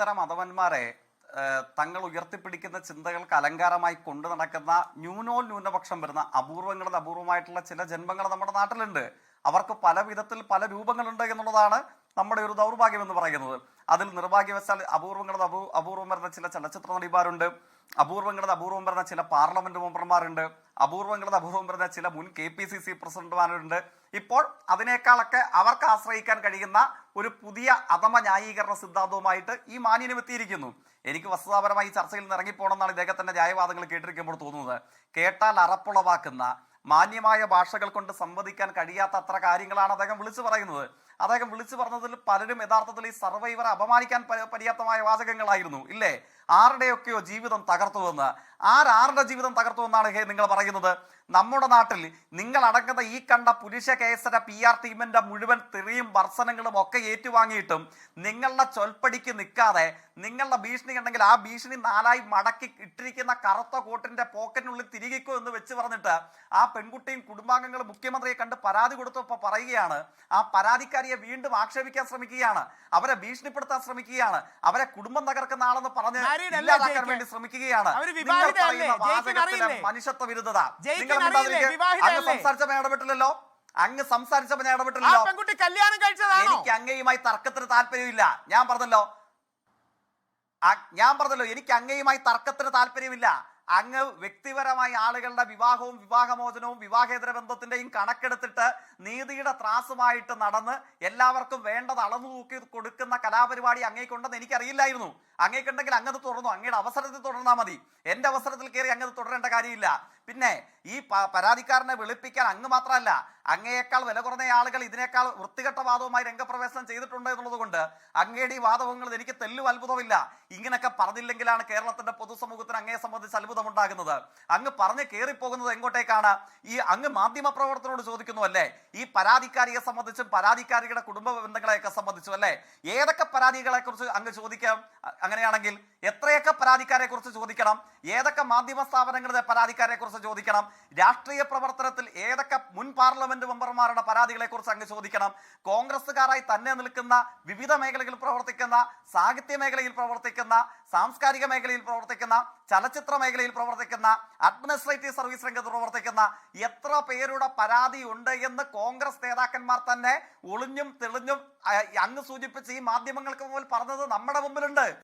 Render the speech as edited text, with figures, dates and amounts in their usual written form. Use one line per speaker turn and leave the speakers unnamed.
ഇത്തരം അധമന്മാരെ തങ്ങൾ ഉയർത്തിപ്പിടിക്കുന്ന ചിന്തകൾക്ക് അലങ്കാരമായി കൊണ്ടു നടക്കുന്ന ന്യൂനപക്ഷം വരുന്ന അപൂർവങ്ങളിൽ അപൂർവമായിട്ടുള്ള ചില ജന്മങ്ങൾ നമ്മുടെ നാട്ടിലുണ്ട്. അവർക്ക് പല വിധത്തിൽ പല രൂപങ്ങളുണ്ട് എന്നുള്ളതാണ് നമ്മുടെ ഒരു ദൗർഭാഗ്യം എന്ന് പറയുന്നത്. അതിൽ നിർഭാഗ്യവശാൽ അപൂർവം വരുന്ന ചില ചലച്ചിത്ര നടിമാരുണ്ട്, അപൂർവം വരുന്ന ചില പാർലമെന്റ് മെമ്പർമാരുണ്ട്, അപൂർവം വരുന്ന ചില മുൻ KPCC പ്രസിഡന്റുമാരുണ്ട്. ഇപ്പോൾ അതിനേക്കാളൊക്കെ അവർക്ക് ആശ്രയിക്കാൻ കഴിയുന്ന ഒരു പുതിയ അധമ ന്യായീകരണ സിദ്ധാന്തവുമായിട്ട് ഈ മാന്യനും എത്തിയിരിക്കുന്നു. എനിക്ക് വസ്തുതാപരമായി ഈ ചർച്ചയിൽ നിന്ന് ഇറങ്ങിപ്പോണെന്നാണ് ഇദ്ദേഹത്തിന്റെ ന്യായവാദങ്ങൾ കേട്ടിരിക്കുമ്പോൾ തോന്നുന്നത്. കേട്ടാൽ അറപ്പുളവാക്കുന്ന മാന്യമായ ഭാഷകൾ കൊണ്ട് സംവദിക്കാൻ കഴിയാത്ത അത്ര കാര്യങ്ങളാണ് അദ്ദേഹം വിളിച്ചു പറയുന്നത്. അദ്ദേഹം വിളിച്ചു പറഞ്ഞതിൽ പലരും യഥാർത്ഥത്തിൽ ഈ സർവൈവറെ അപമാനിക്കാൻ പര്യാപ്തമായ വാചകങ്ങളായിരുന്നു. ഇല്ലേ? ആരുടെയൊക്കെയോ ജീവിതം തകർത്തുവെന്ന്. ആരുടെ ജീവിതം തകർത്തുവെന്നാണ് നിങ്ങൾ പറയുന്നത്? നമ്മുടെ നാട്ടിൽ നിങ്ങൾ അടങ്ങുന്ന ഈ കണ്ട പുരുഷ കേസര PR ടീമിന്റെ മുഴുവൻ തെറിയും ഭർസനങ്ങളും ഒക്കെ ഏറ്റുവാങ്ങിയിട്ടും നിങ്ങളുടെ ചൊൽപ്പടിക്ക് നിൽക്കാതെ നിങ്ങളുടെ ഭീഷണി ഉണ്ടെങ്കിൽ ആ ഭീഷണി നാലായി മടക്കി ഇട്ടിരിക്കുന്ന കറുത്ത കോട്ടിന്റെ പോക്കറ്റിനുള്ളിൽ തിരികെക്കോ എന്ന് വെച്ച് പറഞ്ഞിട്ട് ആ പെൺകുട്ടിയും കുടുംബാംഗങ്ങളും മുഖ്യമന്ത്രിയെ കണ്ട് പരാതി കൊടുത്തപ്പോൾ പറയുകയാണ്, ആ പരാതിക്കാരിയെ വീണ്ടും ആക്ഷേപിക്കാൻ ശ്രമിക്കുകയാണ്, അവരെ ഭീഷണിപ്പെടുത്താൻ ശ്രമിക്കുകയാണ്, അവരെ കുടുംബം തകർക്കുന്ന ആളെന്ന് പറഞ്ഞ് ഇല്ലാതാക്കാൻ വേണ്ടി ശ്രമിക്കുകയാണ്. മനുഷ്യത്വ വിരുദ്ധത. അങ്ങ് സംസാരിച്ചപ്പോൾ ഇടപെട്ടില്ലല്ലോ. എനിക്ക് അങ്ങയുമായി തർക്കത്തിന് താല്പര്യമില്ല. ഞാൻ പറഞ്ഞല്ലോ എനിക്ക് അങ്ങയുമായി തർക്കത്തിന് താല്പര്യമില്ല. അങ്ങ് വ്യക്തിപരമായി ആളുകളുടെ വിവാഹവും വിവാഹമോചനവും വിവാഹേതര ബന്ധത്തിന്റെയും കണക്കെടുത്തിട്ട് നീതിയുടെ ത്രാസുമായിട്ട് നടന്ന് എല്ലാവർക്കും വേണ്ടത് അളന്നു തൂക്കി കൊടുക്കുന്ന കലാപരിപാടി അങ്ങേക്കുണ്ടെന്ന് എനിക്കറിയില്ലായിരുന്നു. അങ്ങേക്കുണ്ടെങ്കിൽ അങ്ങത് തുടർന്നു, അങ്ങയുടെ അവസരത്തിൽ തുടർന്നാൽ മതി. എന്റെ അവസരത്തിൽ കയറി അങ്ങത് തുടരേണ്ട കാര്യമില്ല. പിന്നെ ഈ പരാതിക്കാരനെ വെളുപ്പിക്കാൻ അങ്ങ് മാത്രമല്ല, അങ്ങയേക്കാൾ വില കുറഞ്ഞ ആളുകൾ ഇതിനേക്കാൾ വൃത്തികെട്ട വാദവുമായി രംഗപ്രവേശനം ചെയ്തിട്ടുണ്ട് എന്നുള്ളത് കൊണ്ട് അങ്ങയുടെ ഈ വാദങ്ങൾ എനിക്ക് തെല്ലും അത്ഭുതമില്ല. ഇങ്ങനെയൊക്കെ പറഞ്ഞില്ലെങ്കിലാണ് കേരളത്തിന്റെ പൊതുസമൂഹത്തിന് അങ്ങയെ സംബന്ധിച്ച് അത്ഭുതമുണ്ടാകുന്നത്. അങ്ങ് പറഞ്ഞു കയറിപ്പോകുന്നത് എങ്ങോട്ടേക്കാണ്? ഈ അങ്ങ് മാധ്യമ പ്രവർത്തനോട് ചോദിക്കുന്നു അല്ലേ, ഈ പരാതിക്കാരിയെ സംബന്ധിച്ചും പരാതിക്കാരിയുടെ കുടുംബ ബന്ധങ്ങളെയൊക്കെ സംബന്ധിച്ചും അല്ലേ, ഏതൊക്കെ പരാതികളെ കുറിച്ച് അങ്ങ് ചോദിക്കാം? അങ്ങനെയാണെങ്കിൽ എത്രയൊക്കെ പരാതിക്കാരെ കുറിച്ച് ചോദിക്കണം? ഏതൊക്കെ മാധ്യമ സ്ഥാപനങ്ങളുടെ പരാതിക്കാരെ കുറിച്ച് ചോദിക്കണം? രാഷ്ട്രീയ പ്രവർത്തനത്തിൽ ഏതൊക്കെ മുൻ പാർലമെന്റ് മെമ്പർമാരുടെ പരാതികളെ കുറിച്ച് അങ്ങ് ചോദിക്കണം? കോൺഗ്രസുകാരായി തന്നെ നിൽക്കുന്ന വിവിധ മേഖലകളിൽ പ്രവർത്തിക്കുന്ന, സാഹിത്യ മേഖലയിൽ പ്രവർത്തിക്കുന്ന, സാംസ്കാരിക മേഖലയിൽ പ്രവർത്തിക്കുന്ന, ചലച്ചിത്ര മേഖലയിൽ പ്രവർത്തിക്കുന്ന, അഡ്മിനിസ്ട്രേറ്റീവ് സർവീസ് രംഗത്ത് പ്രവർത്തിക്കുന്ന എത്ര പേരുടെ പരാതി ഉണ്ട് എന്ന് കോൺഗ്രസ് നേതാക്കന്മാർ തന്നെ ഒളിഞ്ഞും തെളിഞ്ഞും അങ്ങ് സൂചിപ്പിച്ച് ഈ മാധ്യമങ്ങൾക്ക് മുമ്പിൽ പറഞ്ഞത് നമ്മുടെ മുമ്പിലുണ്ട്.